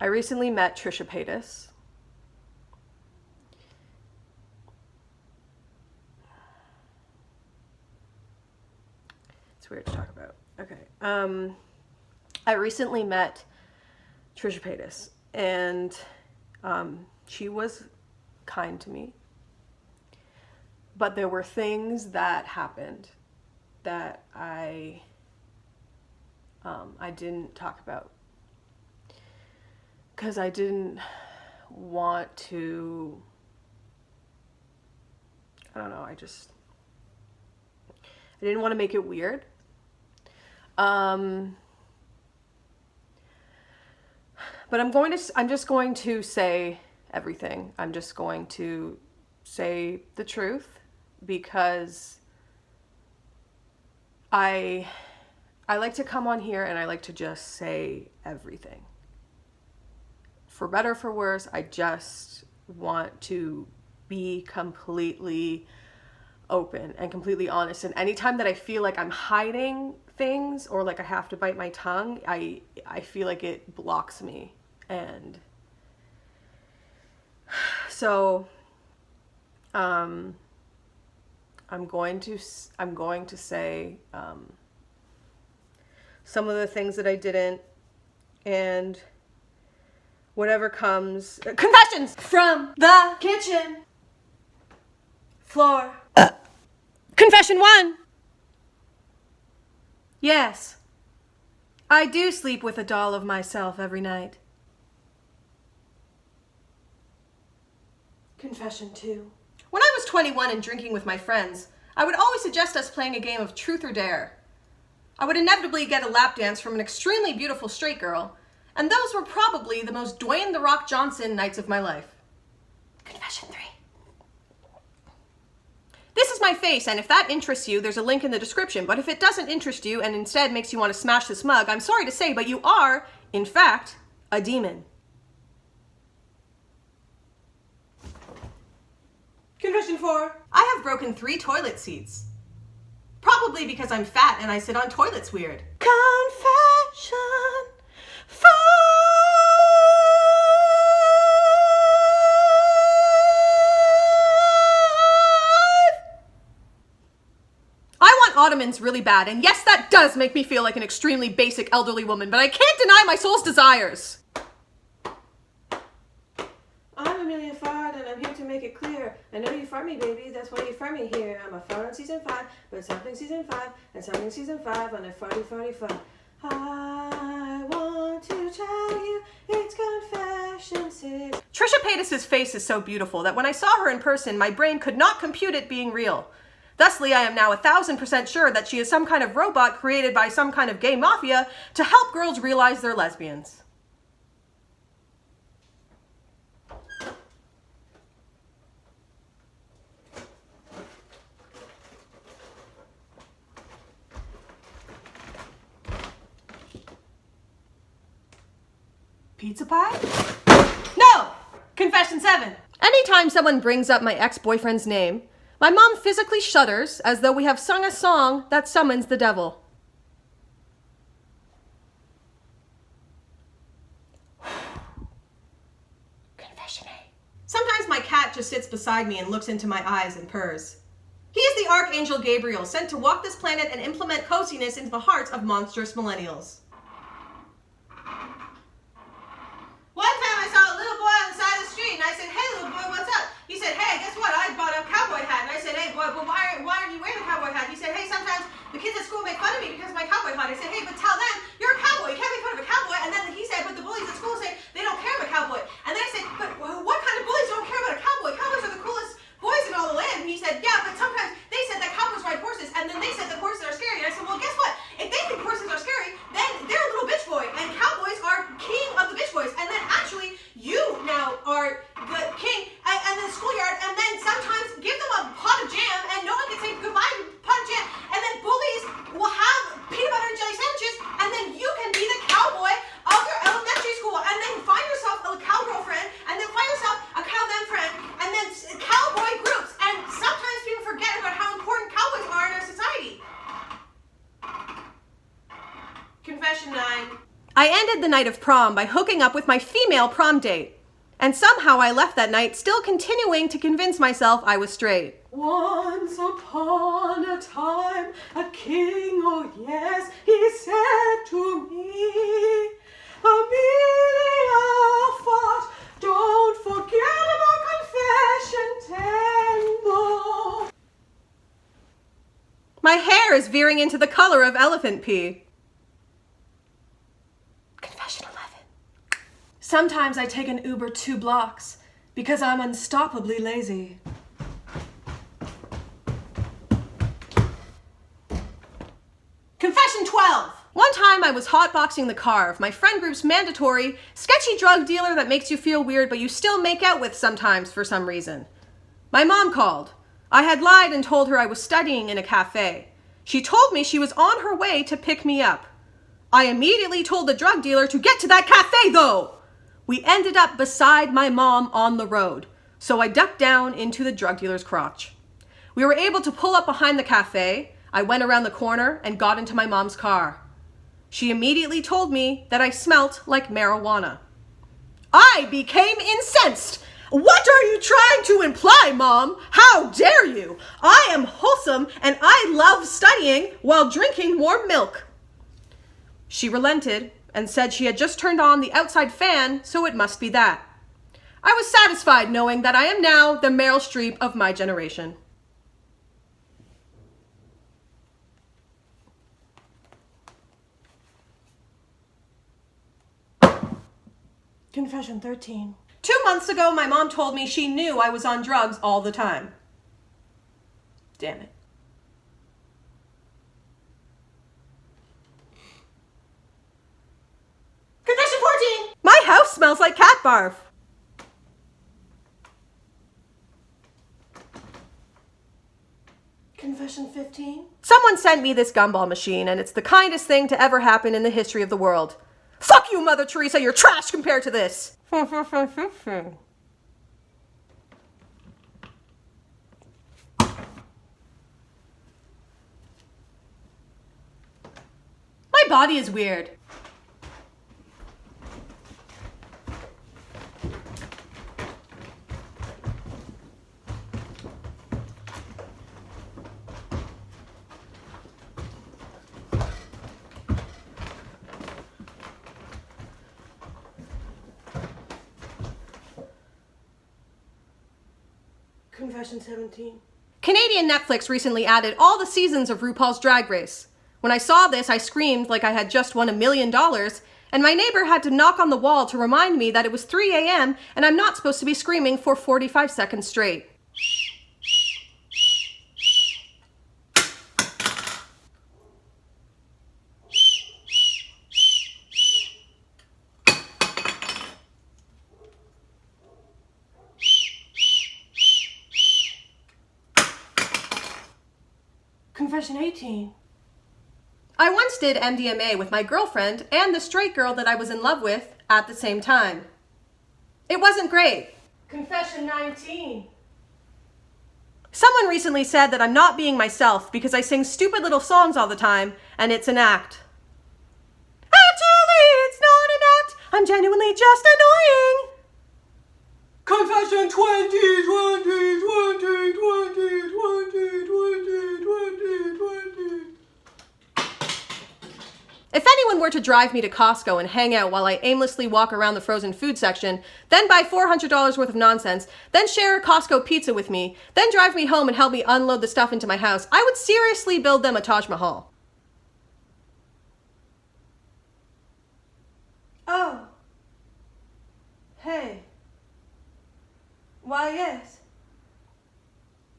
I recently met Trisha Paytas. It's weird to talk about. Okay. I recently met Trisha Paytas, and she was kind to me. But there were things that happened that I didn't talk about because I didn't want to. I don't know. I didn't want to make it weird. But I'm just going to say everything. I'm just going to say the truth because I like to come on here and I like to just say everything. For better or for worse, I just want to be completely open and completely honest. And anytime that I feel like I'm hiding things or like I have to bite my tongue, I feel like it blocks me. And so I'm going to say some of the things that I didn't, and whatever comes. Confessions from the kitchen floor. Confession 1. Yes, I do sleep with a doll of myself every night. Confession 2. When I was 21 and drinking with my friends, I would always suggest us playing a game of truth or dare. I would inevitably get a lap dance from an extremely beautiful straight girl, and those were probably the most Dwayne "The Rock" Johnson nights of my life. Confession 3. This is my face, and if that interests you, there's a link in the description, but if it doesn't interest you and instead makes you want to smash this mug, I'm sorry to say, but you are, in fact, a demon. Confession 4. I have broken 3 toilet seats. Probably because I'm fat and I sit on toilets weird. Confession 5. I want ottomans really bad, and yes, that does make me feel like an extremely basic elderly woman, but I can't deny my soul's desires. I'm Emilia, and I'm here to make it clear. I know you fart me, baby, that's why you fart me here. I'm a fart on season 5, but something season 5, and something season 5 on a farty fun. I want to tell you it's confession 6. Trisha Paytas' face is so beautiful that when I saw her in person, my brain could not compute it being real. Thusly, I am now 1,000% sure that she is some kind of robot created by some kind of gay mafia to help girls realize they're lesbians. Pizza pie? No! Confession 7. Anytime someone brings up my ex-boyfriend's name, my mom physically shudders as though we have sung a song that summons the devil. Confession 8. Sometimes my cat just sits beside me and looks into my eyes and purrs. He is the Archangel Gabriel, sent to walk this planet and implement coziness into the hearts of monstrous millennials. One time I saw a little boy on the side of the street and I said, "Hey little boy, what's up?" He said, "Hey, guess what? I bought a cowboy hat." And I said, "Hey boy, but why are you wearing a cowboy hat?" He said, "Hey, sometimes the kids at school make fun of me because of my cowboy hat." I said, "Hey, but tell them you're a cowboy. You can't make fun of a cowboy." And then he said, "But the bullies at school say they don't care about a cowboy." And then I said, "But what kind of bullies don't care about a cowboy? Cowboys are the coolest boys in all the land." And he said, "Yeah, but sometimes they said that cowboys ride horses, and then they said that horses are scary." And I said, "Well, guess what? If they think horses are scary, then they're a little bitch boy, and cowboys are king of the bitch boys. And then actually, you now are the king and the schoolyard, and then sometimes give them a pot of jam, and no one can say goodbye to pot of jam, and then bullies will have peanut butter and jelly sandwiches, and then you can be the cowboy of your elementary school, and then find yourself a cowgirl friend, and then find yourself a cowman friend, and then cowboy groups. And sometimes people forget about how important cowboys are in our society." Confession 9. I ended the night of prom by hooking up with my female prom date. And somehow I left that night still continuing to convince myself I was straight. Once upon a time, a king, oh yes, he said to me, Emilia, fought, don't forget about confession 10 more. My hair is veering into the color of elephant pee. Confession 11. Sometimes I take an Uber 2 blocks because I'm unstoppably lazy. Confession 12. One time I was hotboxing the car of my friend group's mandatory, sketchy drug dealer that makes you feel weird but you still make out with sometimes for some reason. My mom called. I had lied and told her I was studying in a cafe. She told me she was on her way to pick me up. I immediately told the drug dealer to get to that cafe though. We ended up beside my mom on the road, so I ducked down into the drug dealer's crotch. We were able to pull up behind the cafe. I went around the corner and got into my mom's car. She immediately told me that I smelt like marijuana. I became incensed. What are you trying to imply, Mom? How dare you? I am wholesome and I love studying while drinking more milk. She relented and said she had just turned on the outside fan, so it must be that. I was satisfied knowing that I am now the Meryl Streep of my generation. Confession 13. 2 months ago, my mom told me she knew I was on drugs all the time. Damn it. Confession 14! My house smells like cat barf. Confession 15. Someone sent me this gumball machine, and it's the kindest thing to ever happen in the history of the world. Fuck you, Mother Teresa, you're trash compared to this. My body is weird. Confession 17. Canadian Netflix recently added all the seasons of RuPaul's Drag Race. When I saw this, I screamed like I had just won $1 million, and my neighbor had to knock on the wall to remind me that it was 3 a.m. and I'm not supposed to be screaming for 45 seconds straight. Confession 18. I once did MDMA with my girlfriend and the straight girl that I was in love with at the same time. It wasn't great. Confession 19. Someone recently said that I'm not being myself because I sing stupid little songs all the time and it's an act. Actually, it's not an act. I'm genuinely just annoying. Confession 20. If anyone were to drive me to Costco and hang out while I aimlessly walk around the frozen food section, then buy $400 worth of nonsense, then share a Costco pizza with me, then drive me home and help me unload the stuff into my house, I would seriously build them a Taj Mahal. Oh. Hey. Why, yes.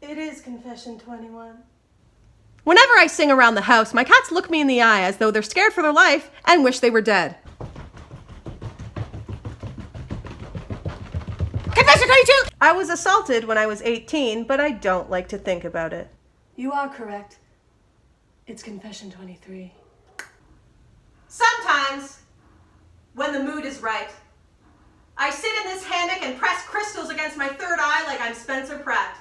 It is Confession 21. Whenever I sing around the house, my cats look me in the eye as though they're scared for their life and wish they were dead. Confession 22! I was assaulted when I was 18, but I don't like to think about it. You are correct. It's Confession 23. Sometimes, when the mood is right, I sit in this hammock and press crystals against my third eye like I'm Spencer Pratt.